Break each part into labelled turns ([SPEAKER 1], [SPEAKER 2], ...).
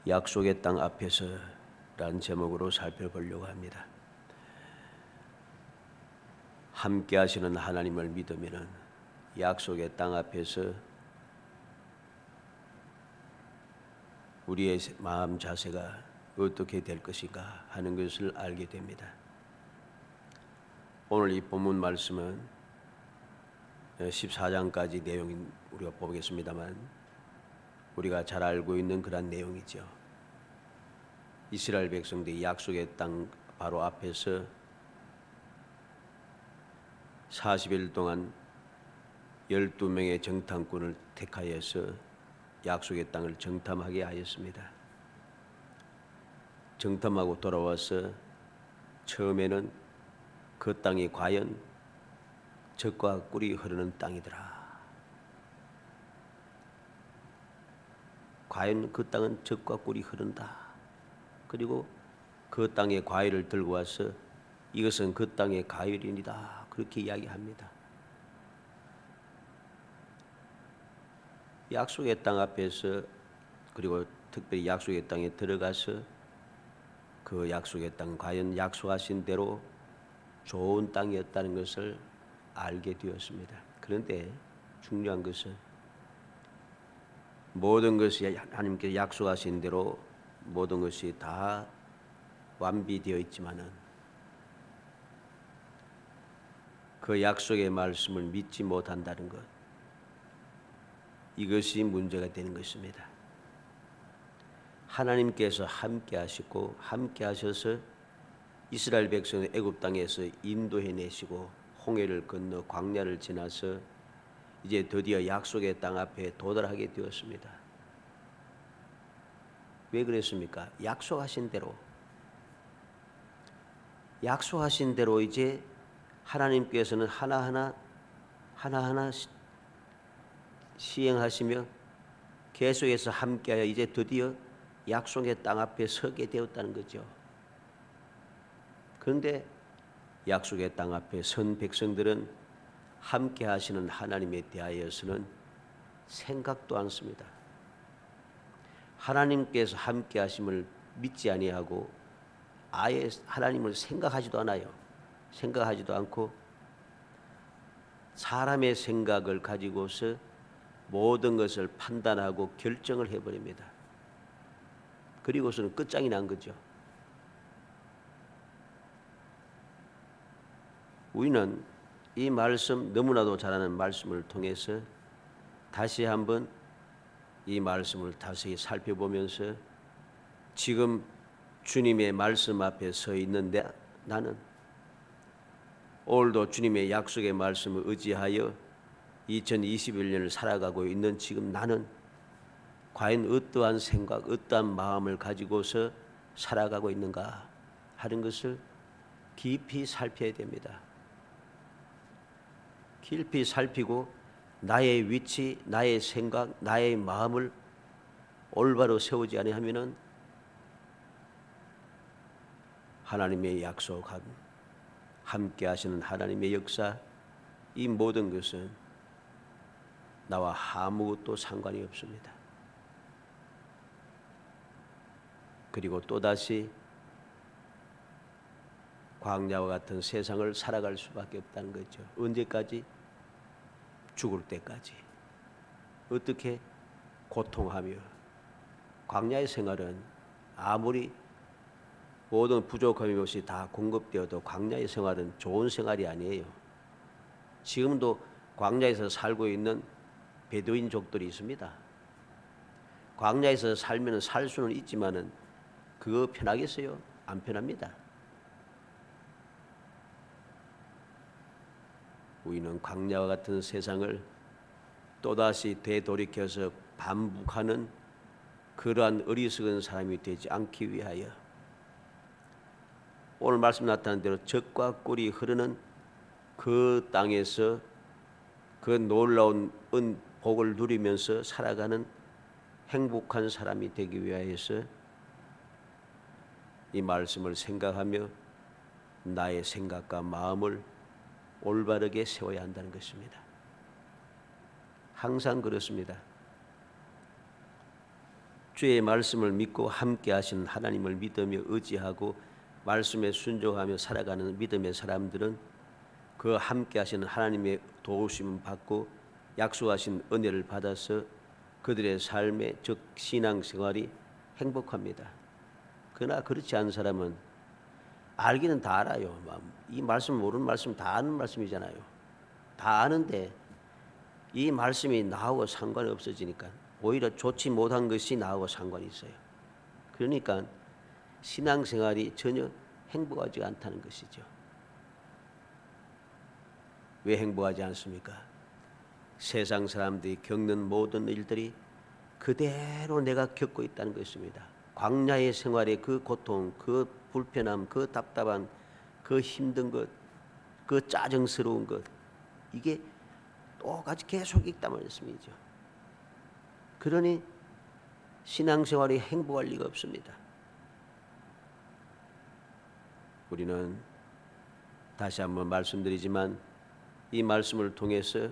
[SPEAKER 1] 약속의 땅 앞에서 라는 제목으로 살펴보려고 합니다. 함께 하시는 하나님을 믿으면 약속의 땅 앞에서 우리의 마음 자세가 어떻게 될 것인가 하는 것을 알게 됩니다. 오늘 이 본문 말씀은 14장까지 내용이 우리가 보겠습니다만 우리가 잘 알고 있는 그런 내용이죠. 이스라엘 백성들이 약속의 땅 바로 앞에서 40일 동안 12명의 정탐꾼을 택하여서 약속의 땅을 정탐하게 하였습니다. 정탐하고 돌아와서 처음에는 그 땅이 과연 젖과 꿀이 흐르는 땅이더라. 과연 그 땅은 젖과 꿀이 흐른다. 그리고 그 땅의 과일을 들고 와서 이것은 그 땅의 과일이니다. 그렇게 이야기합니다. 약속의 땅 앞에서 그리고 특별히 약속의 땅에 들어가서 그 약속의 땅 과연 약속하신 대로 좋은 땅이었다는 것을 알게 되었습니다. 그런데 중요한 것은 모든 것이 하나님께서 약속하신 대로 모든 것이 다 완비되어 있지만은 그 약속의 말씀을 믿지 못한다는 것, 이것이 문제가 되는 것입니다. 하나님께서 함께 하시고 함께 하셔서 이스라엘 백성을 애굽 땅에서 인도해 내시고 홍해를 건너 광야를 지나서 이제 드디어 약속의 땅 앞에 도달하게 되었습니다. 왜 그랬습니까? 약속하신 대로 이제 하나님께서는 하나하나 시행하시며 계속해서 함께하여 이제 드디어 약속의 땅 앞에 서게 되었다는 거죠. 그런데 약속의 땅 앞에 선 백성들은 함께 하시는 하나님에 대하여서는 생각도 않습니다. 하나님께서 함께 하심을 믿지 아니하고 아예 하나님을 생각하지도 않아요. 생각하지도 않고 사람의 생각을 가지고서 모든 것을 판단하고 결정을 해버립니다. 그리고서는 끝장이 난 거죠. 우리는 이 말씀, 너무나도 잘 아는 말씀을 통해서 다시 한번 이 말씀을 다시 살펴보면서 지금 주님의 말씀 앞에 서 있는데 나는 오늘도 주님의 약속의 말씀을 의지하여 2021년을 살아가고 있는 지금 나는 과연 어떠한 생각, 어떠한 마음을 가지고서 살아가고 있는가 하는 것을 깊이 살펴야 됩니다. 깊이 살피고 나의 위치, 나의 생각, 나의 마음을 올바로 세우지 아니하면은 하나님의 약속한 함께 하시는 하나님의 역사, 이 모든 것은 나와 아무것도 상관이 없습니다. 그리고 또다시 광야와 같은 세상을 살아갈 수밖에 없다는 거죠. 언제까지? 죽을 때까지. 어떻게? 고통하며. 광야의 생활은 아무리 모든 부족함이 없이 다 공급되어도 광야의 생활은 좋은 생활이 아니에요. 지금도 광야에서 살고 있는 베두인족들이 있습니다. 광야에서 살면 살 수는 있지만은 그거 편하겠어요? 안 편합니다. 우리는 광야와 같은 세상을 또다시 되돌이켜서 반복하는 그러한 어리석은 사람이 되지 않기 위하여 오늘 말씀 나타난 대로 젖과 꿀이 흐르는 그 땅에서 그 놀라운 복을 누리면서 살아가는 행복한 사람이 되기 위하여서 이 말씀을 생각하며 나의 생각과 마음을 올바르게 세워야 한다는 것입니다. 항상 그렇습니다. 주의 말씀을 믿고 함께 하시는 하나님을 믿으며 의지하고 말씀에 순종하며 살아가는 믿음의 사람들은 그 함께 하시는 하나님의 도우심을 받고 약속하신 은혜를 받아서 그들의 삶의 즉 신앙생활이 행복합니다. 그러나 그렇지 않은 사람은 알기는 다 알아요. 이 말씀 모르는 말씀 다 아는 말씀이잖아요. 다 아는데 이 말씀이 나하고 상관이 없어지니까 오히려 좋지 못한 것이 나하고 상관이 있어요. 그러니까 신앙생활이 전혀 행복하지 않다는 것이죠. 왜 행복하지 않습니까? 세상 사람들이 겪는 모든 일들이 그대로 내가 겪고 있다는 것입니다. 광야의 생활의 그 고통, 그 불편함, 그 답답한, 그 힘든 것, 그 짜증스러운 것, 이게 똑같이 계속 있단 말씀이죠. 그러니 신앙생활이 행복할 리가 없습니다. 우리는 다시 한번 말씀드리지만 이 말씀을 통해서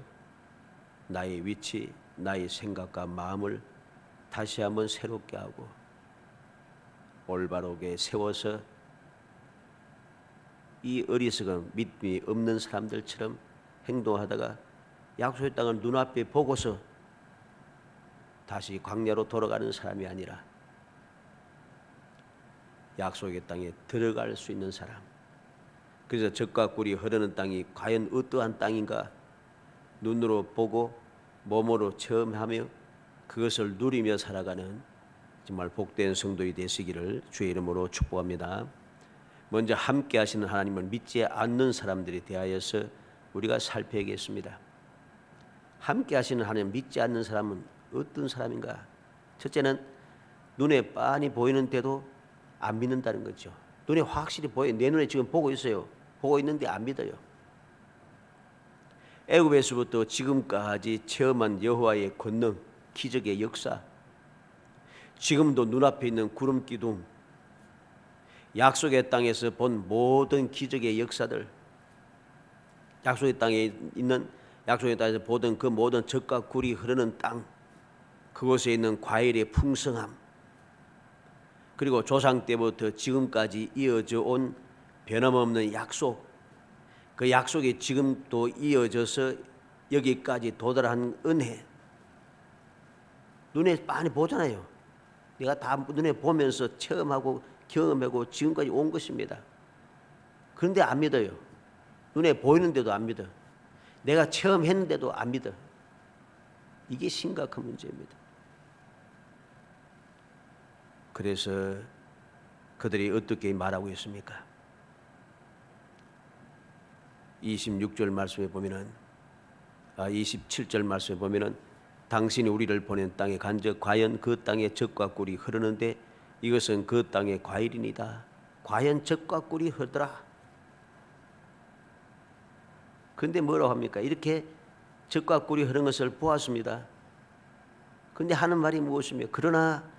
[SPEAKER 1] 나의 위치, 나의 생각과 마음을 다시 한번 새롭게 하고 올바르게 세워서 이 어리석은 믿음이 없는 사람들처럼 행동하다가 약속의 땅을 눈앞에 보고서 다시 광야로 돌아가는 사람이 아니라 약속의 땅에 들어갈 수 있는 사람. 그래서 젖과 꿀이 흐르는 땅이 과연 어떠한 땅인가 눈으로 보고 몸으로 체험하며 그것을 누리며 살아가는 정말 복된 성도이 되시기를 주의 이름으로 축복합니다. 먼저 함께 하시는 하나님을 믿지 않는 사람들에 대하여서 우리가 살펴야겠습니다. 함께 하시는 하나님을 믿지 않는 사람은 어떤 사람인가? 첫째는 눈에 빤히 보이는데도 안 믿는다는 거죠. 눈에 확실히 보여요. 내 눈에 지금 보고 있어요. 보고 있는데 안 믿어요. 애굽에서부터 지금까지 체험한 여호와의 권능, 기적의 역사, 지금도 눈앞에 있는 구름 기둥, 약속의 땅에서 본 모든 기적의 역사들, 약속의 땅에서 보던 그 모든 젖과 꿀이 흐르는 땅, 그곳에 있는 과일의 풍성함, 그리고 조상 때부터 지금까지 이어져 온 변함없는 약속, 그 약속이 지금도 이어져서 여기까지 도달한 은혜, 눈에 많이 보잖아요. 내가 다 눈에 보면서 체험하고 경험하고 지금까지 온 것입니다. 그런데 안 믿어요. 눈에 보이는데도 안 믿어. 내가 체험했는데도 안 믿어. 이게 심각한 문제입니다. 그래서 그들이 어떻게 말하고 있습니까? 26절 말씀에 보면은 27절 말씀에 보면은 당신이 우리를 보낸 땅에 간적 과연 그 땅에 젖과 꿀이 흐르는데 이것은 그 땅의 과일이니다. 과연 젖과 꿀이 흐르더라. 그런데 뭐라고 합니까? 이렇게 젖과 꿀이 흐르는 것을 보았습니다. 그런데 하는 말이 무엇이며 그러나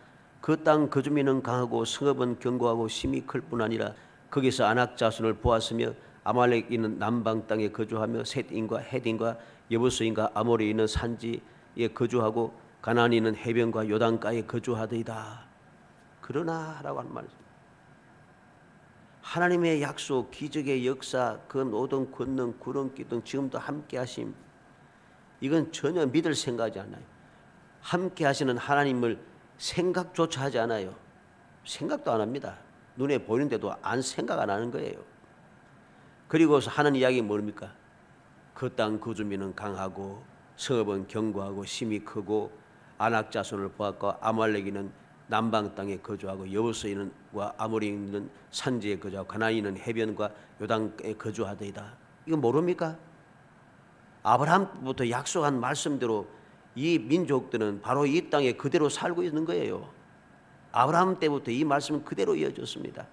[SPEAKER 1] 그 땅 그 주민은 강하고 성읍은 견고하고 심히 클 뿐 아니라 거기서 아낙 자손을 보았으며 아말렉인은 남방 땅에 거주하며 셋인과 헷인과 여부스인과 아모리인은 산지에 거주하고 가나안인은 해변과 요단가에 거주하더이다. 그러나라고 하는 말입니다. 하나님의 약속, 기적의 역사, 그 모든 권능, 구름 기둥 지금도 함께 하심, 이건 전혀 믿을 생각하지 않아요. 함께 하시는 하나님을 생각조차 하지 않아요. 생각도 안 합니다. 눈에 보이는데도 생각 안 하는 거예요. 그리고서 하는 이야기 뭡니까? 그 땅 그 주민은 강하고 성읍은 견고하고 심히 크고 아낙 자손을 보았고 아말렉인은 남방 땅에 거주하고 여부스인과 아모리인은 산지에 거주하고 가나안인은 해변과 요단가에 거주하더이다. 이거 모릅니까? 아브라함부터 약속한 말씀대로 이 민족들은 바로 이 땅에 그대로 살고 있는 거예요. 아브라함 때부터 이 말씀은 그대로 이어졌습니다.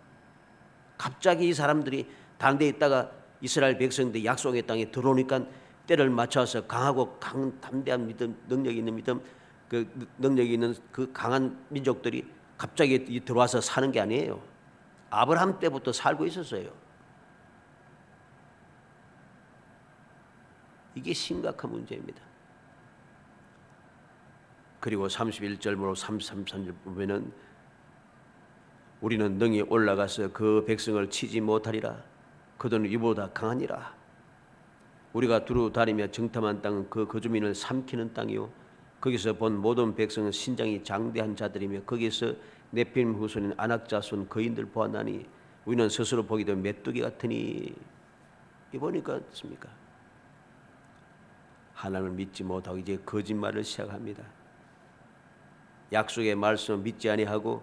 [SPEAKER 1] 갑자기 이 사람들이 다른 데 있다가 이스라엘 백성들이 약속의 땅에 들어오니까 때를 맞춰서 강하고 담대한 믿음, 능력이 있는 믿음, 그 능력이 있는 그 강한 민족들이 갑자기 들어와서 사는 게 아니에요. 아브라함 때부터 살고 있었어요. 이게 심각한 문제입니다. 그리고 31절부로 33절 보면은 우리는 능히 올라가서 그 백성을 치지 못하리라. 그들은 이보다 강하니라. 우리가 두루 다니며 정탐한 땅은 그 거주민을 삼키는 땅이요 거기서 본 모든 백성은 신장이 장대한 자들이며 거기서 네필림 후손인 아낙 자손 거인들 보았나니 우리는 스스로 보기도 메뚜기 같으니. 이 보니까 어떻습니까? 하나님을 믿지 못하고 이제 거짓말을 시작합니다. 약속의 말씀을 믿지 아니하고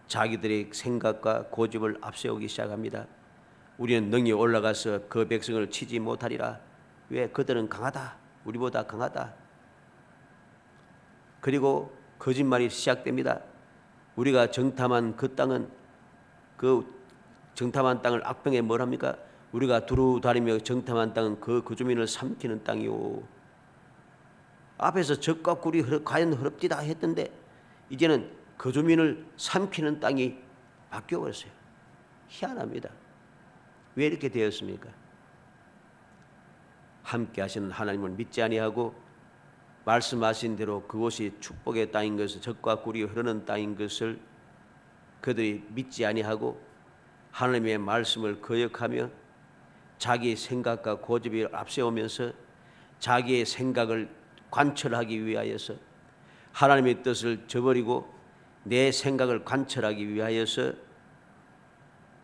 [SPEAKER 1] 자기들의 생각과 고집을 앞세우기 시작합니다. 우리는 능히 올라가서 그 백성을 치지 못하리라. 왜? 그들은 강하다. 우리보다 강하다. 그리고 거짓말이 시작됩니다. 우리가 정탐한 그 땅은 그 정탐한 땅을 악평에 뭘 합니까? 우리가 두루 다니며 정탐한 땅은 그 거주민을 삼키는 땅이요. 앞에서 적과 꿀이 과연 흐릅디다 했던데 이제는 거주민을 삼키는 땅이 바뀌어버렸어요. 희한합니다. 왜 이렇게 되었습니까? 함께 하시는 하나님을 믿지 아니하고 말씀하신 대로 그곳이 축복의 땅인 것을, 적과 꿀이 흐르는 땅인 것을 그들이 믿지 아니하고 하나님의 말씀을 거역하며 자기 생각과 고집을 앞세우면서 자기의 생각을 관철하기 위하여서 하나님의 뜻을 저버리고 내 생각을 관철하기 위하여서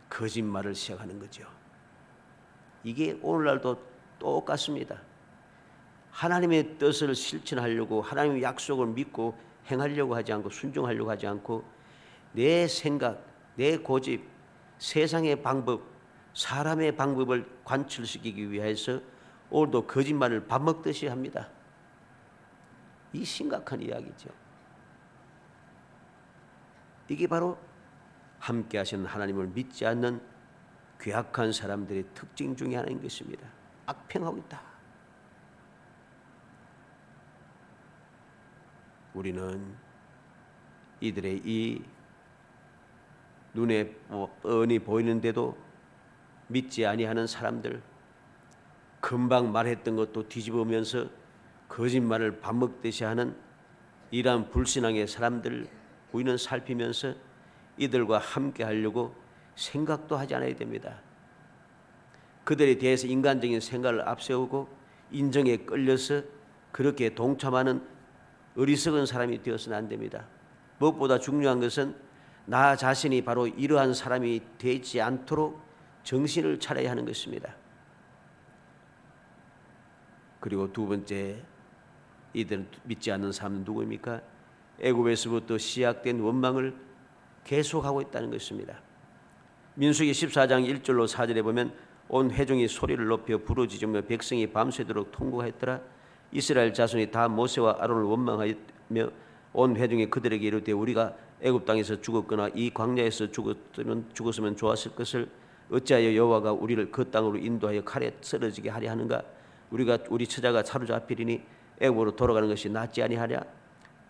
[SPEAKER 1] 거짓말을 시작하는 거죠. 이게 오늘날도 똑같습니다. 하나님의 뜻을 실천하려고 하나님의 약속을 믿고 행하려고 하지 않고 순종하려고 하지 않고 내 생각, 내 고집, 세상의 방법, 사람의 방법을 관철시키기 위해서 오늘도 거짓말을 밥 먹듯이 합니다. 이 심각한 이야기죠. 이게 바로 함께 하시는 하나님을 믿지 않는 괴악한 사람들의 특징 중에 하나인 것입니다. 악평하고 있다. 우리는 이들의 이 눈에 뻔히 보이는데도 믿지 아니하는 사람들, 금방 말했던 것도 뒤집으면서 거짓말을 밥 먹듯이 하는 이러한 불신앙의 사람들 우리는 살피면서 이들과 함께 하려고 생각도 하지 않아야 됩니다. 그들에 대해서 인간적인 생각을 앞세우고 인정에 끌려서 그렇게 동참하는 어리석은 사람이 되어서는 안 됩니다. 무엇보다 중요한 것은 나 자신이 바로 이러한 사람이 되지 않도록 정신을 차려야 하는 것입니다. 그리고 두 번째, 이들은 믿지 않는 사람은 누구입니까? 애굽에서부터 시작된 원망을 계속하고 있다는 것입니다. 민수기 14장 1절로 4절에 보면 온 회중이 소리를 높여 부르짖으며 백성이 밤새도록 통곡하였더라. 이스라엘 자손이 다 모세와 아론을 원망하였며 온 회중이 그들에게 이르되 우리가 애굽 땅에서 죽었거나 이 광야에서 죽었으면 좋았을 것을 어찌하여 여호와가 우리를 그 땅으로 인도하여 칼에 쓰러지게 하려 하는가? 우리 처자가 사로잡히리니 애굽으로 돌아가는 것이 낫지 아니하랴?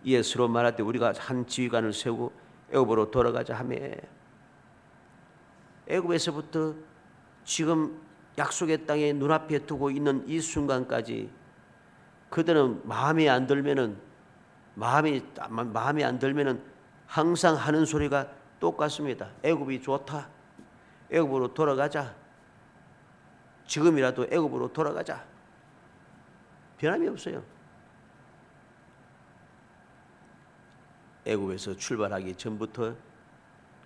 [SPEAKER 1] 이에 서로 말하되 우리가 한 지휘관을 세우고 애굽으로 돌아가자 하며. 애굽에서부터 지금 약속의 땅에 눈앞에 두고 있는 이 순간까지 그들은 마음에 안 들면은 항상 하는 소리가 똑같습니다. 애굽이 좋다. 애굽으로 돌아가자. 지금이라도 애굽으로 돌아가자. 변함이 없어요. 애굽에서 출발하기 전부터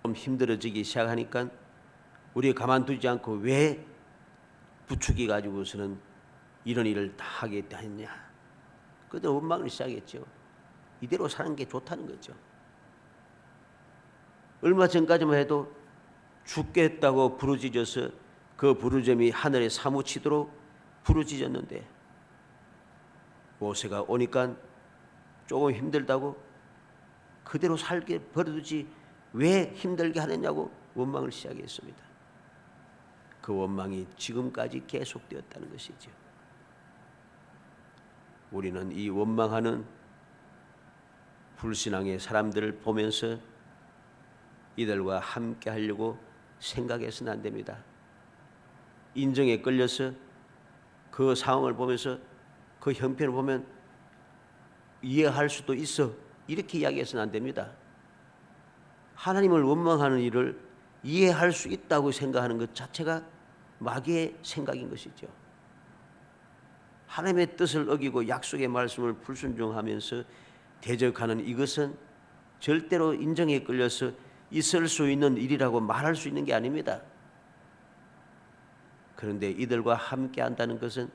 [SPEAKER 1] 좀 힘들어지기 시작하니까 우리가 가만두지 않고 왜 부추기 가지고서는 이런 일을 다 하게 했냐. 그들 원망을 시작했죠. 이대로 사는 게 좋다는 거죠. 얼마 전까지만 해도 죽겠다고 부르짖어서 그 부르짖음이 하늘에 사무치도록 부르짖었는데 모세가 오니까 조금 힘들다고 그대로 살게 버려두지 왜 힘들게 하느냐고 원망을 시작했습니다. 그 원망이 지금까지 계속되었다는 것이죠. 우리는 이 원망하는 불신앙의 사람들을 보면서 이들과 함께 하려고 생각해서는 안 됩니다. 인정에 끌려서 그 상황을 보면서 그 형편을 보면 이해할 수도 있어. 이렇게 이야기해서는 안 됩니다. 하나님을 원망하는 일을 이해할 수 있다고 생각하는 것 자체가 마귀의 생각인 것이죠. 하나님의 뜻을 어기고 약속의 말씀을 불순종하면서 대적하는 이것은 절대로 인정에 끌려서 있을 수 있는 일이라고 말할 수 있는 게 아닙니다. 그런데 이들과 함께 한다는 것은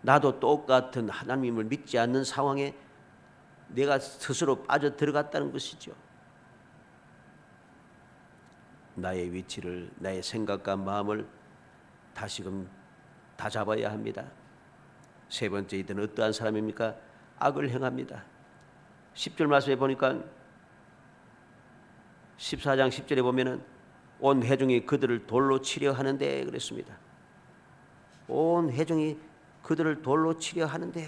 [SPEAKER 1] 나도 똑같은 하나님을 믿지 않는 상황에 내가 스스로 빠져 들어갔다는 것이죠. 나의 위치를, 나의 생각과 마음을 다시금 다잡아야 합니다. 세 번째, 이들은 어떠한 사람입니까? 악을 행합니다. 10절 말씀에 보니까 14장 10절에 보면은 온 회중이 그들을 돌로 치려 하는데 그랬습니다. 온 회중이 그들을 돌로 치려 하는데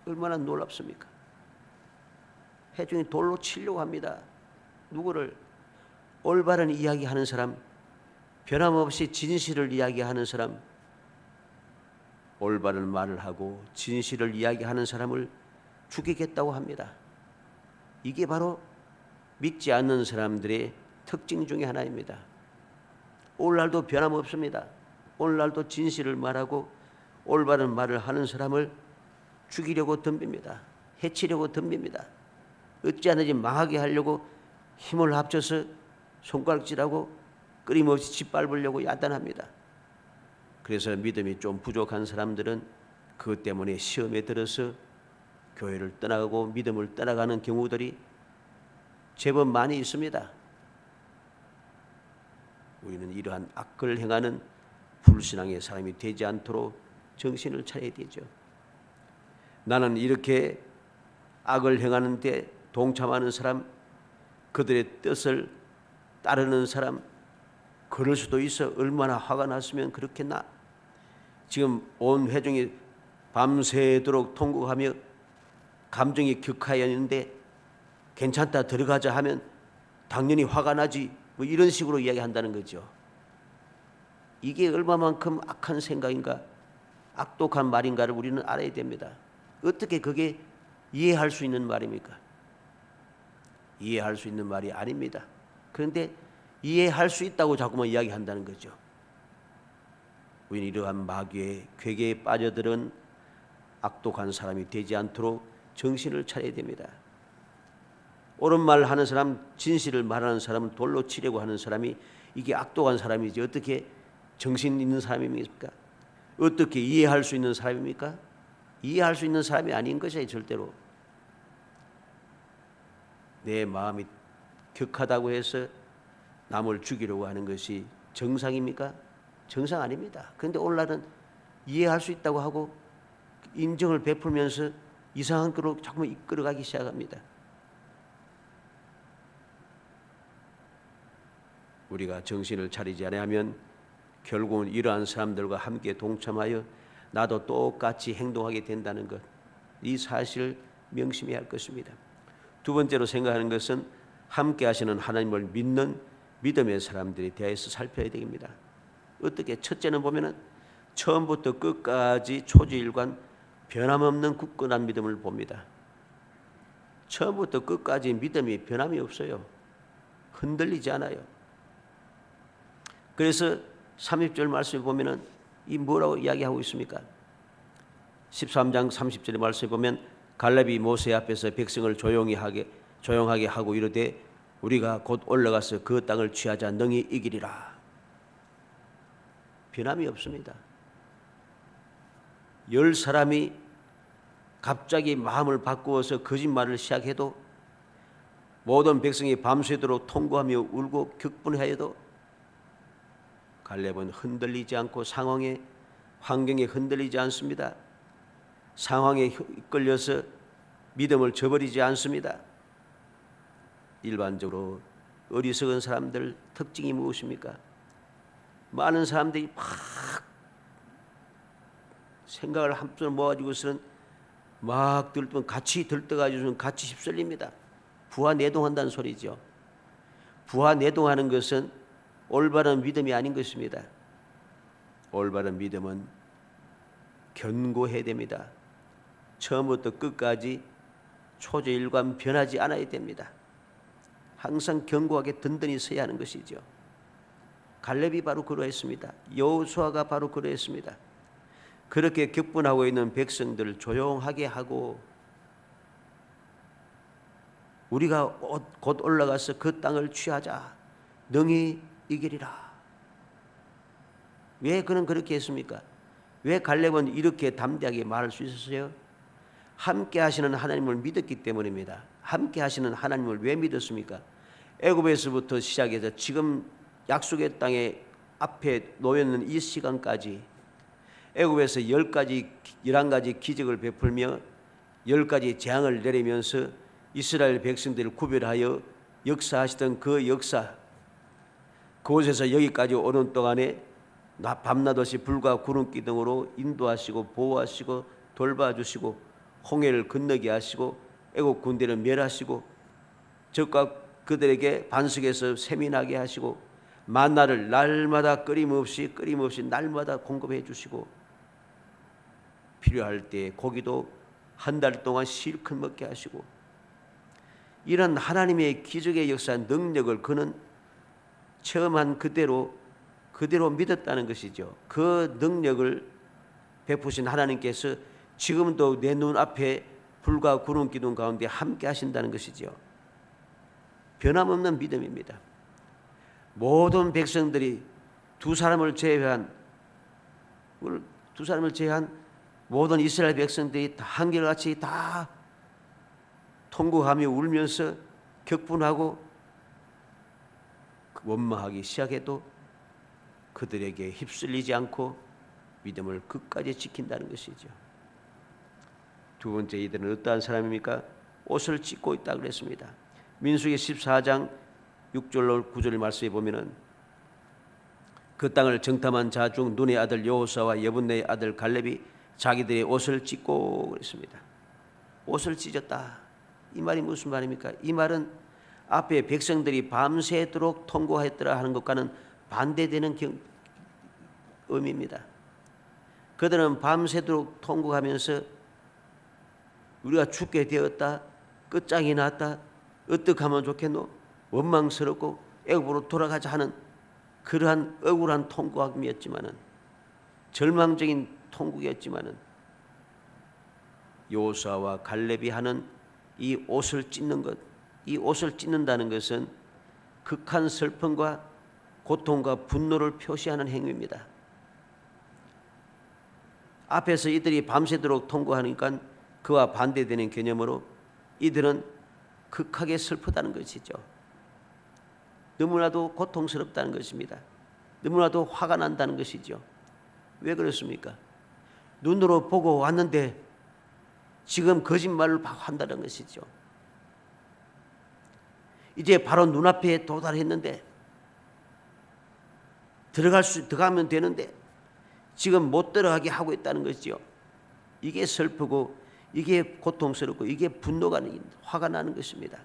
[SPEAKER 1] 얼마나 놀랍습니까? 회중이 돌로 치려고 합니다. 누구를? 올바른 이야기하는 사람, 변함없이 진실을 이야기하는 사람, 올바른 말을 하고 진실을 이야기하는 사람을 죽이겠다고 합니다. 이게 바로 믿지 않는 사람들의 특징 중에 하나입니다. 오늘날도 변함없습니다. 오늘날도 진실을 말하고 올바른 말을 하는 사람을 죽이려고 덤빕니다. 해치려고 덤빕니다. 어찌하는지 망하게 하려고 힘을 합쳐서 손가락질하고 끊임없이 짓밟으려고 야단합니다. 그래서 믿음이 좀 부족한 사람들은 그것 때문에 시험에 들어서 교회를 떠나가고 믿음을 떠나가는 경우들이 제법 많이 있습니다. 우리는 이러한 악을 행하는 불신앙의 사람이 되지 않도록 정신을 차려야 되죠. 나는 이렇게 악을 행하는 데 동참하는 사람, 그들의 뜻을 따르는 사람, 그럴 수도 있어. 얼마나 화가 났으면 그렇겠나. 지금 온 회중이 밤새도록 통곡하며 감정이 격하였는데 괜찮다 들어가자 하면 당연히 화가 나지, 뭐 이런 식으로 이야기한다는 거죠. 이게 얼마만큼 악한 생각인가, 악독한 말인가를 우리는 알아야 됩니다. 어떻게 그게 이해할 수 있는 말입니까? 이해할 수 있는 말이 아닙니다. 그런데 이해할 수 있다고 자꾸만 이야기한다는 거죠. 우리는 이러한 마귀의 괴계에 빠져들은 악독한 사람이 되지 않도록 정신을 차려야 됩니다. 옳은 말 하는 사람, 진실을 말하는 사람은 돌로 치려고 하는 사람이 이게 악독한 사람이지 어떻게 정신 있는 사람입니까? 어떻게 이해할 수 있는 사람입니까? 이해할 수 있는 사람이 아닌 것이에요. 절대로. 내 마음이 격하다고 해서 남을 죽이려고 하는 것이 정상입니까? 정상 아닙니다. 그런데 오늘날은 이해할 수 있다고 하고 인정을 베풀면서 이상한 길로 자꾸 이끌어가기 시작합니다. 우리가 정신을 차리지 않으면 결국은 이러한 사람들과 함께 동참하여 나도 똑같이 행동하게 된다는 것, 이 사실을 명심해야 할 것입니다. 두 번째로 생각하는 것은 함께 하시는 하나님을 믿는 믿음의 사람들에 대해서 살펴야 됩니다. 어떻게? 첫째는 보면은 처음부터 끝까지 초지일관 변함없는 굳건한 믿음을 봅니다. 처음부터 끝까지 믿음이 변함이 없어요. 흔들리지 않아요. 그래서 30절 말씀에 보면은 이 뭐라고 이야기하고 있습니까? 13장 30절의 말씀에 보면 갈렙이 모세 앞에서 백성을 조용하게 하고 이르되 우리가 곧 올라가서 그 땅을 취하자 능히 이기리라. 변함이 없습니다. 10사람이 갑자기 마음을 바꾸어서 거짓말을 시작해도 모든 백성이 밤새도록 통곡하며 울고 격분하여도 갈렙은 흔들리지 않고 환경에 흔들리지 않습니다. 상황에 이끌려서 믿음을 저버리지 않습니다. 일반적으로 어리석은 사람들 특징이 무엇입니까? 많은 사람들이 막 생각을 한편 모아가지고서는 막 같이 들떠가지고는 같이 휩쓸립니다. 부하내동한다는 소리죠. 부하내동하는 것은 올바른 믿음이 아닌 것입니다. 올바른 믿음은 견고해야 됩니다. 처음부터 끝까지 초저일관 변하지 않아야 됩니다. 항상 견고하게 든든히 서야 하는 것이죠. 갈렙이 바로 그러했습니다. 여호수아가 바로 그러했습니다. 그렇게 격분하고 있는 백성들을 조용하게 하고 우리가 곧 올라가서 그 땅을 취하자. 능히 이기리라. 왜 그는 그렇게 했습니까? 왜 갈렙은 이렇게 담대하게 말할 수 있었어요? 함께 하시는 하나님을 믿었기 때문입니다. 함께 하시는 하나님을 왜 믿었습니까? 애굽에서부터 시작해서 지금 약속의 땅에 앞에 놓여있는 이 시간까지 애굽에서 11가지 기적을 베풀며 10가지 재앙을 내리면서 이스라엘 백성들을 구별하여 역사하시던 그 역사, 그곳에서 여기까지 오는 동안에 밤낮 없이 불과 구름 기둥으로 인도하시고 보호하시고 돌봐주시고 홍해를 건너게 하시고 애국 군대를 멸하시고 적과 그들에게 반석에서 샘이 나게 하시고 만나를 날마다 끊임없이 날마다 공급해 주시고 필요할 때 고기도 한 달 동안 실컷 먹게 하시고 이런 하나님의 기적의 역사 능력을 그는 체험한 그대로 믿었다는 것이죠. 그 능력을 베푸신 하나님께서 지금도 내 눈앞에 불과 구름 기둥 가운데 함께 하신다는 것이죠. 변함없는 믿음입니다. 모든 백성들이 두 사람을 제외한 모든 이스라엘 백성들이 다 한결같이 다 통곡하며 울면서 격분하고 원망하기 시작해도 그들에게 휩쓸리지 않고 믿음을 끝까지 지킨다는 것이죠. 두 번째, 이들은 어떠한 사람입니까? 옷을 찢고 있다 그랬습니다. 민수기 14장 6절로 9절 말씀에 보면은 그 땅을 정탐한 자 중 눈의 아들 여호수아와 여분네의 아들 갈렙이 자기들의 옷을 찢고 그랬습니다. 옷을 찢었다. 이 말이 무슨 말입니까? 이 말은 앞에 백성들이 밤새도록 통곡했더라 하는 것과는 반대되는 의미입니다. 그들은 밤새도록 통곡하면서 우리가 죽게 되었다, 끝장이 났다, 어떻게 하면 좋겠노, 원망스럽고 애굽으로 돌아가자 하는 그러한 억울한 통곡이었지만은, 절망적인 통곡이었지만은 여호수아와 갈렙이 하는 이 옷을 찢는 것, 이 옷을 찢는다는 것은 극한 슬픔과 고통과 분노를 표시하는 행위입니다. 앞에서 이들이 밤새도록 통곡하니까 그와 반대되는 개념으로 이들은 극하게 슬프다는 것이죠. 너무나도 고통스럽다는 것입니다. 너무나도 화가 난다는 것이죠. 왜 그렇습니까? 눈으로 보고 왔는데 지금 거짓말을 한다는 것이죠. 이제 바로 눈앞에 도달했는데 들어가면 되는데 지금 못 들어가게 하고 있다는 것이죠. 이게 슬프고 이게 고통스럽고 이게 화가 나는 것입니다.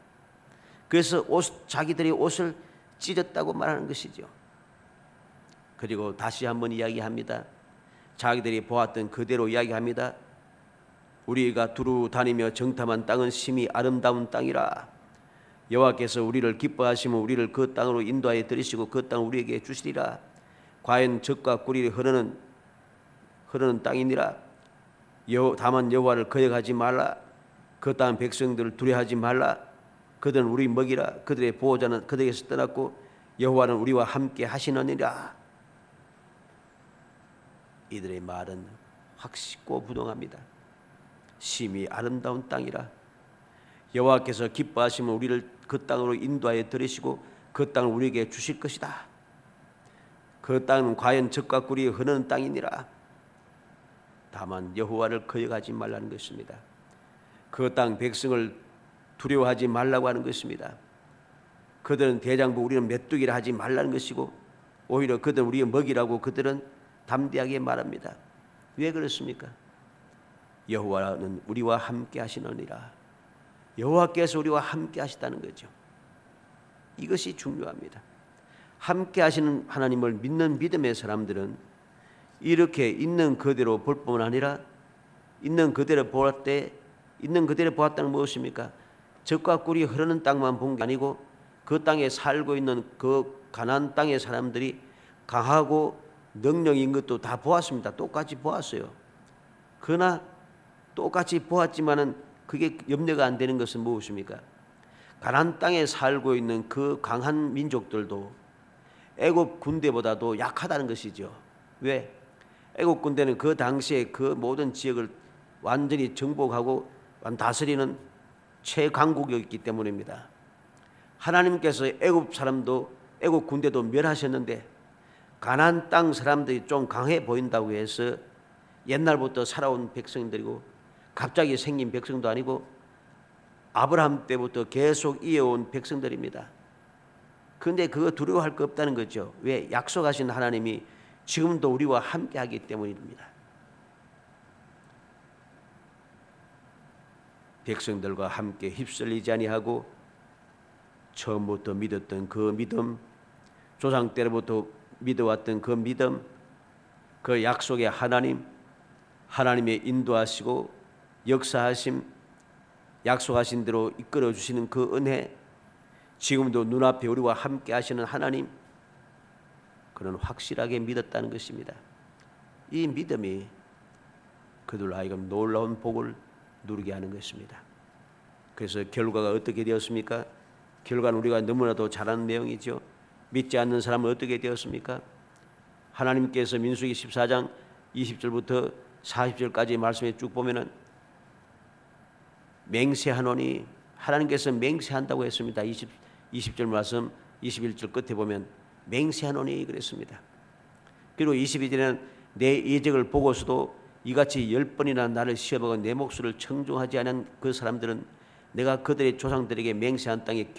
[SPEAKER 1] 그래서 자기들의 옷을 찢었다고 말하는 것이죠. 그리고 다시 한번 이야기합니다. 자기들이 보았던 그대로 이야기합니다. 우리가 두루 다니며 정탐한 땅은 심히 아름다운 땅이라. 여호와께서 우리를 기뻐하시면 우리를 그 땅으로 인도하여 들이시고 그 땅을 우리에게 주시리라. 과연 젖과 꿀이 흐르는 땅이니라. 다만 여호와를 거역하지 말라. 그 땅 백성들을 두려워하지 말라. 그들은 우리 먹이라. 그들의 보호자는 그들에게서 떠났고 여호와는 우리와 함께 하시느니라. 이들의 말은 확실고 부동합니다. 심히 아름다운 땅이라. 여호와께서 기뻐하시면 우리를 그 땅으로 인도하여 들이시고 그 땅을 우리에게 주실 것이다. 그 땅은 과연 젖과 꿀이 흐르는 땅이니라. 다만 여호와를 거역하지 말라는 것입니다. 그 땅 백성을 두려워하지 말라고 하는 것입니다. 그들은 대장부 우리는 메뚜기라 하지 말라는 것이고 오히려 그들은 우리의 먹이라고 그들은 담대하게 말합니다. 왜 그렇습니까? 여호와는 우리와 함께 하시느니라. 여호와께서 우리와 함께 하시다는 거죠. 이것이 중요합니다. 함께 하시는 하나님을 믿는 믿음의 사람들은 이렇게 있는 그대로 볼 뿐만 아니라 있는 그대로 보았다는 무엇입니까? 젖과 꿀이 흐르는 땅만 본 게 아니고 그 땅에 살고 있는 그 가나안 땅의 사람들이 강하고 능력인 것도 다 보았습니다. 똑같이 보았어요. 그러나 똑같이 보았지만은 그게 염려가 안 되는 것은 무엇입니까? 가나안 땅에 살고 있는 그 강한 민족들도 애굽 군대보다도 약하다는 것이죠. 왜? 애굽 군대는 그 당시에 그 모든 지역을 완전히 정복하고 다스리는 최강국이었기 때문입니다. 하나님께서 애굽 군대도 멸하셨는데 가나안 땅 사람들이 좀 강해 보인다고 해서 옛날부터 살아온 백성들이고 갑자기 생긴 백성도 아니고 아브라함 때부터 계속 이어온 백성들입니다. 그런데 그거 두려워할 거 없다는 거죠. 왜? 약속하신 하나님이 지금도 우리와 함께하기 때문입니다. 백성들과 함께 휩쓸리지 아니하고 처음부터 믿었던 그 믿음, 조상 때로부터 믿어왔던 그 믿음, 그 약속의 하나님의 인도하시고 역사하심, 약속하신 대로 이끌어 주시는 그 은혜, 지금도 눈앞에 우리와 함께 하시는 하나님, 그는 확실하게 믿었다는 것입니다. 이 믿음이 그들 하여금 놀라운 복을 누리게 하는 것입니다. 그래서 결과가 어떻게 되었습니까? 결과는 우리가 너무나도 잘 아는 내용이죠. 믿지 않는 사람은 어떻게 되었습니까? 하나님께서 민수기 14장 20절부터 40절까지 말씀에 쭉 보면은 맹세하노니, 하나님께서 맹세한다고 했습니다. 20절 말씀 21절 끝에 보면 맹세하노니 그랬습니다. 그리고 22절에는 내 예적을 보고서도 이같이 10번이나 나를 시험하고 내 목소리를 청종하지 않은 그 사람들은 내가 그들의 조상들에게 맹세한 땅을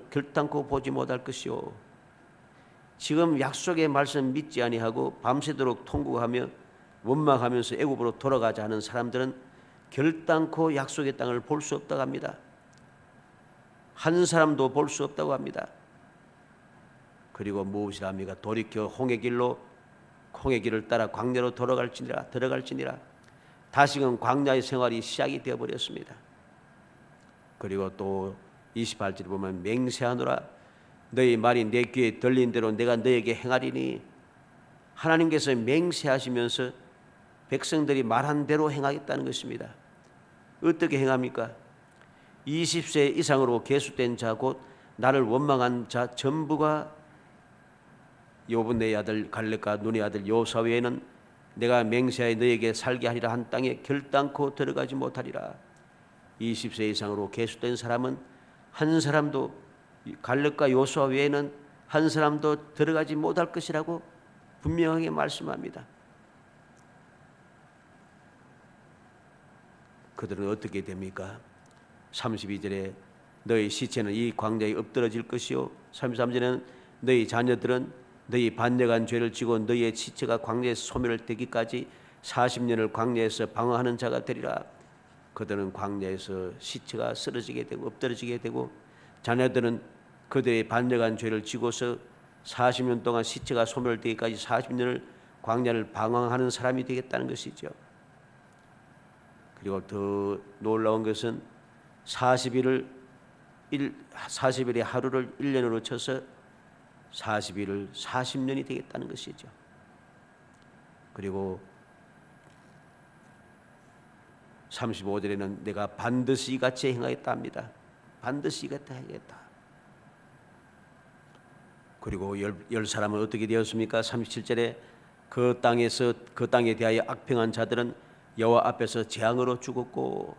[SPEAKER 1] 결단코 보지 못할 것이요. 지금 약속의 말씀 믿지 아니하고 밤새도록 통곡하며 원망하면서 애굽으로 돌아가자 하는 사람들은 결단코 약속의 땅을 볼 수 없다고 합니다. 한 사람도 볼 수 없다고 합니다. 그리고 무엇이라 합니까? 돌이켜 홍해 길을 따라 광야로 들어갈지니라. 다시금 광야의 생활이 시작이 되어버렸습니다. 그리고 또 28절에 보면 맹세하노라, 너희 말이 내 귀에 들린 대로 내가 너에게 행하리니, 하나님께서 맹세하시면서 백성들이 말한 대로 행하겠다는 것입니다. 어떻게 행합니까? 20세 이상으로 계수된 자 곧 나를 원망한 자 전부가 요분의 아들 갈렙과 눈의 아들 요사 외에는 내가 맹세하여 너에게 살게 하리라 한 땅에 결단코 들어가지 못하리라. 20세 이상으로 계수된 사람은 한 사람도, 갈렙과 요수아 외에는 한 사람도 들어가지 못할 것이라고 분명하게 말씀합니다. 그들은 어떻게 됩니까? 32절에 너희 시체는 이 광야에 엎드러질 것이요, 33절에는 너희 자녀들은 너희 반역한 죄를 지고 너희의 시체가 광야에서 소멸되기까지 40년을 광야에서 방황하는 자가 되리라. 그들은 광야에서 시체가 쓰러지게 되고 엎드러지게 되고, 자녀들은 그들의 반역한 죄를 지고서 40년 동안 시체가 소멸되기까지 40년을 광야를 방황하는 사람이 되겠다는 것이죠. 그리고 더 놀라운 것은 40일의 하루를 1년으로 쳐서 40일을 40년이 되겠다는 것이죠. 그리고 35절에는 내가 반드시 이같이 행하겠다 합니다. 반드시 이같이 하겠다. 그리고 열 사람은 어떻게 되었습니까? 37절에 그 땅에 대하여 악평한 자들은 여호와 앞에서 재앙으로 죽었고,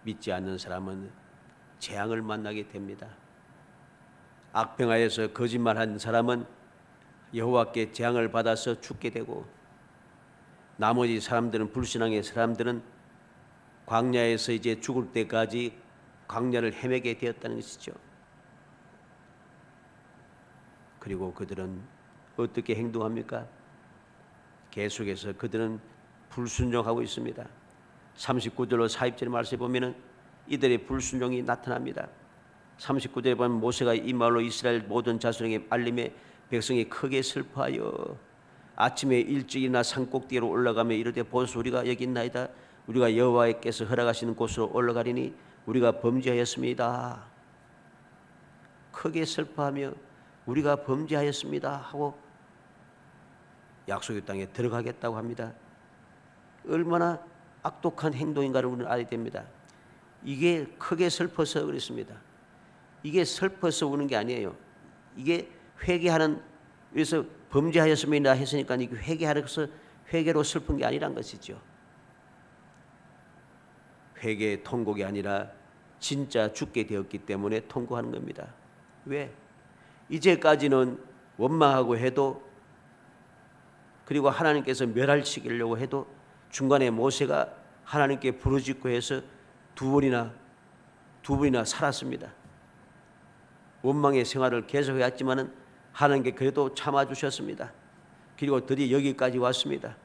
[SPEAKER 1] 믿지 않는 사람은 재앙을 만나게 됩니다. 악평하여서 거짓말한 사람은 여호와께 재앙을 받아서 죽게 되고, 나머지 사람들은, 불신앙의 사람들은 광야에서 이제 죽을 때까지 광야를 헤매게 되었다는 것이죠. 그리고 그들은 어떻게 행동합니까? 계속해서 그들은 불순종하고 있습니다. 39절로 40절 말씀에 보면은 이들의 불순종이 나타납니다. 39절에 보면 모세가 이 말로 이스라엘 모든 자손에게 알림해 백성이 크게 슬퍼하여 아침에 일찍 일어나 산꼭대기로 올라가며 이르되 보소서 우리가 여기 있나이다. 우리가 여호와께서 허락하시는 곳으로 올라가리니 우리가 범죄하였습니다. 크게 슬퍼하며 우리가 범죄하였습니다 하고 약속의 땅에 들어가겠다고 합니다. 얼마나 악독한 행동인가를 우리는 알아야 됩니다. 이게 크게 슬퍼서 그렇습니다. 이게 슬퍼서 우는 게 아니에요. 이게 회개하는, 그래서 범죄하였습니다 했으니까 이게 회개로 슬픈 게 아니란 것이죠. 회개의 통곡이 아니라 진짜 죽게 되었기 때문에 통곡하는 겁니다. 왜? 이제까지는 원망하고 해도, 그리고 하나님께서 멸할시키려고 해도 중간에 모세가 하나님께 부르짖고 해서 두 번이나 살았습니다. 원망의 생활을 계속해왔지만은 하나님께 그래도 참아주셨습니다. 그리고 드디어 여기까지 왔습니다.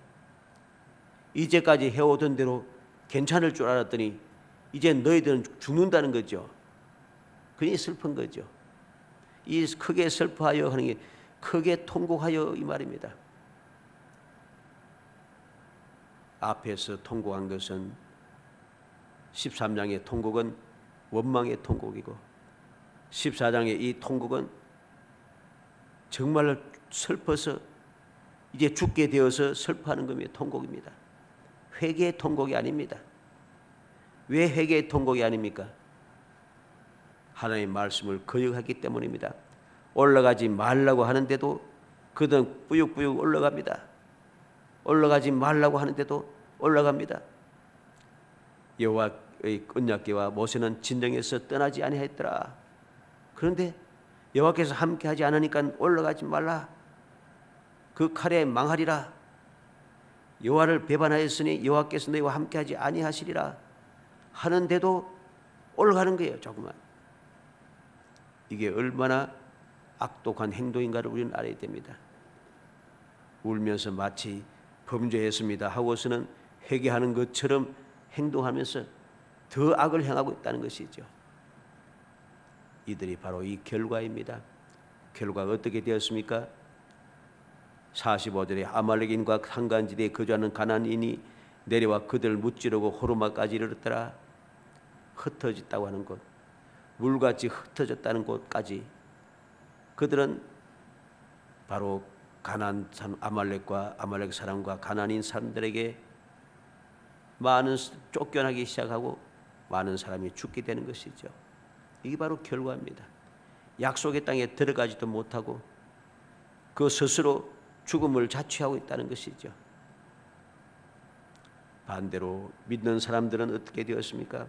[SPEAKER 1] 이제까지 해오던 대로 괜찮을 줄 알았더니 이제 너희들은 죽는다는 거죠. 그러니 슬픈 거죠. 이 크게 슬퍼하여 하는 게 크게 통곡하여 이 말입니다. 앞에서 통곡한 것은 13장의 통곡은 원망의 통곡이고 14장의 이 통곡은 정말로 슬퍼서 이제 죽게 되어서 슬퍼하는 겁니다. 통곡입니다. 회개의 통곡이 아닙니다. 왜 회개의 통곡이 아닙니까? 하나님의 말씀을 거역하기 때문입니다. 올라가지 말라고 하는데도 그들은 뿌육뿌육 올라갑니다. 올라가지 말라고 하는데도 올라갑니다. 여호와의 언약궤와 모세는 진정에서 떠나지 아니하였더라. 그런데 여호와께서 함께하지 않으니까 올라가지 말라. 그 칼에 망하리라. 여호와를 배반하였으니 여호와께서 너희와 함께하지 아니하시리라 하는데도 올라가는 거예요. 조금만. 이게 얼마나 악독한 행동인가를 우리는 알아야 됩니다. 울면서 마치 범죄했습니다 하고서는 회개하는 것처럼 행동하면서 더 악을 행하고 있다는 것이죠. 이들이 바로 이 결과입니다. 결과가 어떻게 되었습니까? 45절에 아말렉인과 한간지대에 거주하는 가나안인이 내려와 그들을 무찌르고 호르마까지 이르렀더라. 흩어졌다고 하는 곳, 물같이 흩어졌다는 곳까지 그들은 바로 가나안 아말렉과 아말렉 사람과 가나안인 사람들에게 많은 쫓겨나기 시작하고 많은 사람이 죽게 되는 것이죠. 이게 바로 결과입니다. 약속의 땅에 들어가지도 못하고 그 스스로 죽음을 자취하고 있다는 것이죠. 반대로 믿는 사람들은 어떻게 되었습니까?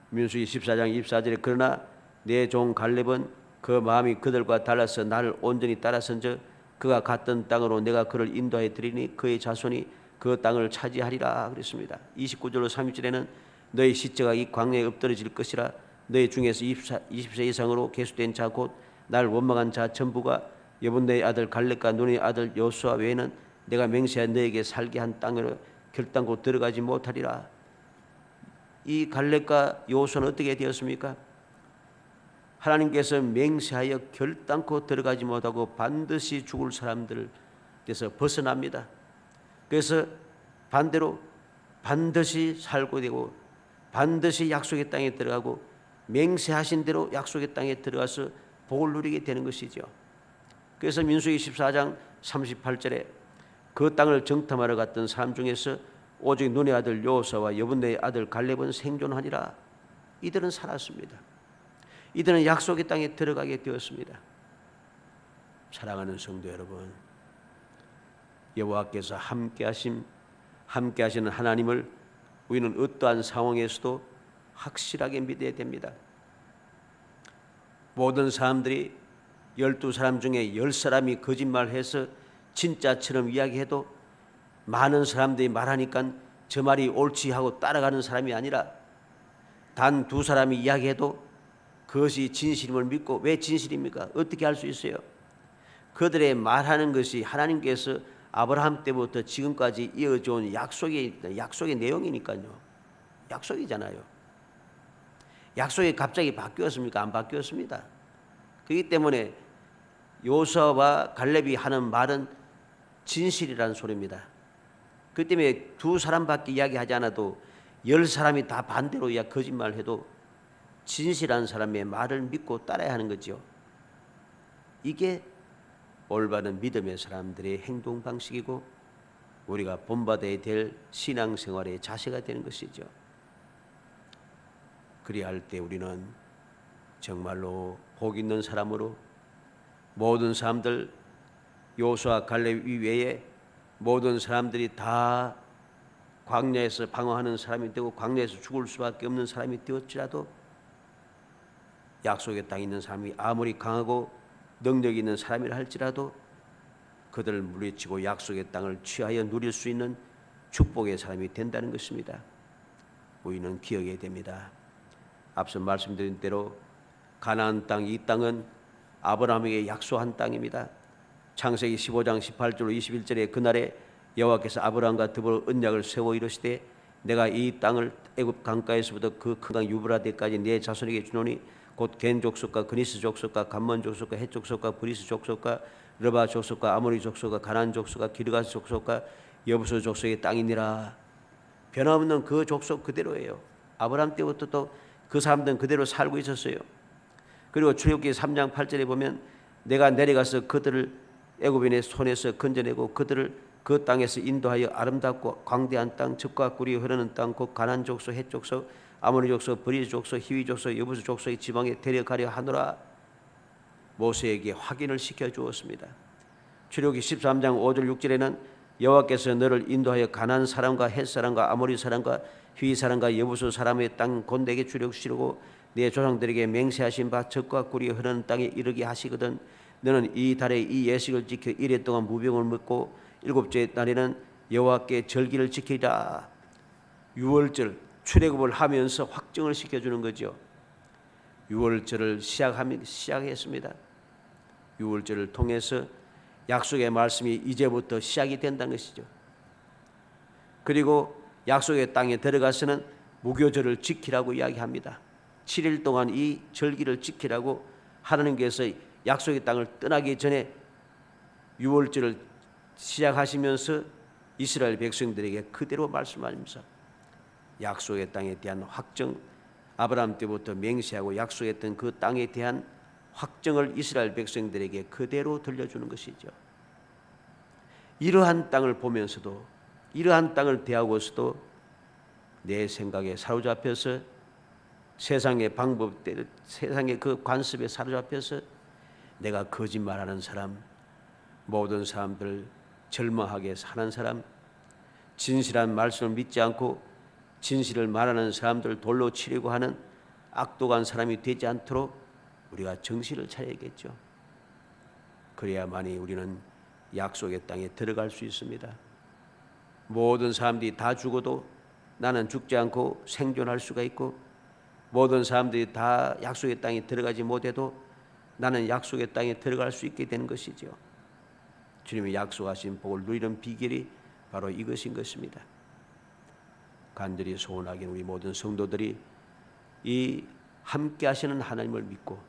[SPEAKER 1] 민수기 14장 24절에 그러나 내 종 갈렙은 그 마음이 그들과 달라서 나를 온전히 따라선즉 그가 갔던 땅으로 내가 그를 인도해 드리니 그의 자손이 그 땅을 차지하리라 그랬습니다. 29절로 30절에는 너희 시체가 이 광야에 엎드러질 것이라 너희 중에서 20세 이상으로 계수된 자 곧 날 원망한 자 전부가 여분네의 아들 갈렙과 눈의 아들 여호수아 외에는 내가 맹세한 너에게 살게 한 땅으로 결단코 들어가지 못하리라. 이 갈렙과 여호수아는 어떻게 되었습니까? 하나님께서 맹세하여 결단코 들어가지 못하고 반드시 죽을 사람들에서 벗어납니다. 그래서 반대로 반드시 살고 되고 반드시 약속의 땅에 들어가고 맹세하신 대로 약속의 땅에 들어가서 복을 누리게 되는 것이죠. 그래서 민수기 14장 38절에 그 땅을 정탐하러 갔던 사람 중에서 오직 눈의 아들 여호수아와 여분네의 아들 갈렙은 생존하니라. 이들은 살았습니다. 이들은 약속의 땅에 들어가게 되었습니다. 사랑하는 성도 여러분, 여호와께서 함께하시는 하나님을 우리는 어떠한 상황에서도 확실하게 믿어야 됩니다. 모든 사람들이 12사람 중에 10사람이 거짓말해서 진짜처럼 이야기해도 많은 사람들이 말하니까 저 말이 옳지 하고 따라가는 사람이 아니라 단 2사람이 이야기해도 그것이 진실임을 믿고, 왜 진실입니까? 어떻게 알 수 있어요? 그들의 말하는 것이 하나님께서 아브라함 때부터 지금까지 이어져온 약속의 내용이니까요. 약속이잖아요. 약속이 갑자기 바뀌었습니까? 안 바뀌었습니다. 그렇기 때문에 여호수아와 갈렙이 하는 말은 진실이라는 소리입니다. 그 때문에 두 사람밖에 이야기하지 않아도 10사람이 다 반대로 거짓말해도 진실한 사람의 말을 믿고 따라야 하는 거죠. 이게 올바른 믿음의 사람들의 행동 방식이고 우리가 본받아야 될 신앙생활의 자세가 되는 것이죠. 그리야 할 때 우리는 정말로 복 있는 사람으로 모든 사람들 여호수아 갈렙 이외에 모든 사람들이 다 광야에서 방황하는 사람이 되고 광야에서 죽을 수밖에 없는 사람이 되었지라도 약속의 땅에 있는 사람이 아무리 강하고 능력이 있는 사람이라 할지라도 그들을 물리치고 약속의 땅을 취하여 누릴 수 있는 축복의 사람이 된다는 것입니다. 우리는 기억해야 됩니다. 앞서 말씀드린 대로 가나안 땅, 이 땅은 아브라함에게 약속한 땅입니다. 창세기 15장 18절 21절에 그날에 여호와께서 아브라함과 더불어 언약을 세워 이르시되 내가 이 땅을 애굽 강가에서부터 그 큰 강 유브라데까지 내 자손에게 주노니 곧 겐 족속과 그니스 족속과 감몬 족속과 헷 족속과 브리스 족속과 르바 족속과 아모리 족속과 가나안 족속과 기르가스 족속과 여부수 족속의 땅이니라. 변함없는 그 족속 그대로예요. 아브라함 때부터 또 그 사람들은 그대로 살고 있었어요. 그리고 출애굽기 3장 8절에 보면 내가 내려가서 그들을 애굽인의 손에서 건져내고 그들을 그 땅에서 인도하여 아름답고 광대한 땅, 젖과 꿀이 흐르는 땅, 곧 가나안 족속, 헷 족속, 아모리 족속, 브리스 족속, 히위 족속, 여부수 족속의 지방에 데려가려 하노라. 모세에게 확인을 시켜 주었습니다. 출애굽기 13장 5절 6절에는 여호와께서 너를 인도하여 가나안 사람과 헷 사람과 아모리 사람과 휘 사람과 여부수 사람의 땅 곧 내게 주려고 내 조상들에게 맹세하신 바 젖과 꿀이 흐르는 땅에 이르게 하시거든 너는 이 달에 이 예식을 지켜 이래 동안 무병을 먹고 일곱째 날에는 여호와께 절기를 지키라. 유월절 출애굽을 하면서 확정을 시켜주는 거죠. 유월절을 시작했습니다. 유월절을 통해서 약속의 말씀이 이제부터 시작이 된다는 것이죠. 그리고 약속의 땅에 들어가서는 무교절을 지키라고 이야기합니다. 7일 동안 이 절기를 지키라고 하나님께서 약속의 땅을 떠나기 전에 유월절을 시작하시면서 이스라엘 백성들에게 그대로 말씀하시면서 약속의 땅에 대한 확정, 아브라함 때부터 맹세하고 약속했던 그 땅에 대한 확정을 이스라엘 백성들에게 그대로 들려주는 것이죠. 이러한 땅을 보면서도 이러한 땅을 대하고서도 내 생각에 사로잡혀서 세상의 방법대로 세상의 그 관습에 사로잡혀서 내가 거짓말하는 사람, 모든 사람들 절망하게 사는 사람, 진실한 말씀을 믿지 않고 진실을 말하는 사람들 돌로 치려고 하는 악독한 사람이 되지 않도록 우리가 정신을 차려야겠죠. 그래야만이 우리는 약속의 땅에 들어갈 수 있습니다. 모든 사람들이 다 죽어도 나는 죽지 않고 생존할 수가 있고 모든 사람들이 다 약속의 땅에 들어가지 못해도 나는 약속의 땅에 들어갈 수 있게 되는 것이죠. 주님이 약속하신 복을 누리는 비결이 바로 이것인 것입니다. 간절히 소원하기는 우리 모든 성도들이 이 함께 하시는 하나님을 믿고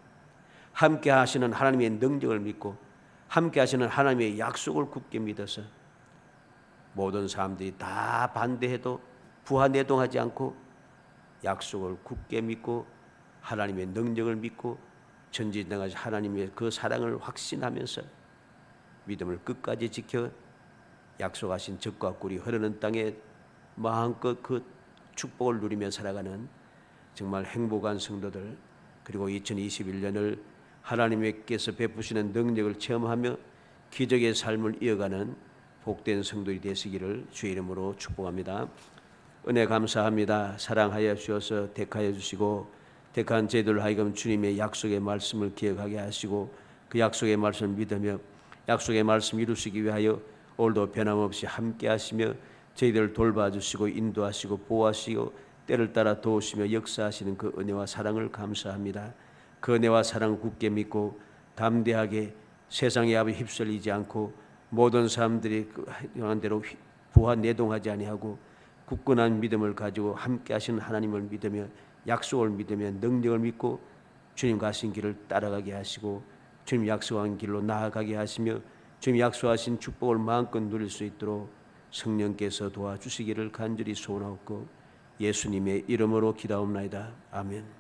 [SPEAKER 1] 함께 하시는 하나님의 능력을 믿고 함께 하시는 하나님의 약속을 굳게 믿어서 모든 사람들이 다 반대해도 부하내동하지 않고 약속을 굳게 믿고 하나님의 능력을 믿고 전지전능하신 하나님의 그 사랑을 확신하면서 믿음을 끝까지 지켜 약속하신 젖과 꿀이 흐르는 땅에 마음껏 그 축복을 누리며 살아가는 정말 행복한 성도들, 그리고 2021년을 하나님께서 베푸시는 능력을 체험하며 기적의 삶을 이어가는 복된 성도들이 되시기를 주의 이름으로 축복합니다. 은혜 감사합니다. 사랑하여 주셔서 택하여 주시고 택한 저희들 하여금 주님의 약속의 말씀을 기억하게 하시고 그 약속의 말씀을 믿으며 약속의 말씀 이루시기 위하여 오늘도 변함없이 함께 하시며 저희들을 돌봐주시고 인도하시고 보호하시고 때를 따라 도우시며 역사하시는 그 은혜와 사랑을 감사합니다. 그 은혜와 사랑을 굳게 믿고 담대하게 세상의 압에 휩쓸리지 않고 모든 사람들이 행한 대로 부하내동하지 아니하고 굳건한 믿음을 가지고 함께 하시는 하나님을 믿으며 약속을 믿으며 능력을 믿고 주님 가신 길을 따라가게 하시고 주님 약속한 길로 나아가게 하시며 지금 약속하신 축복을 마음껏 누릴 수 있도록 성령께서 도와주시기를 간절히 소원하옵고 예수님의 이름으로 기도하옵나이다. 아멘.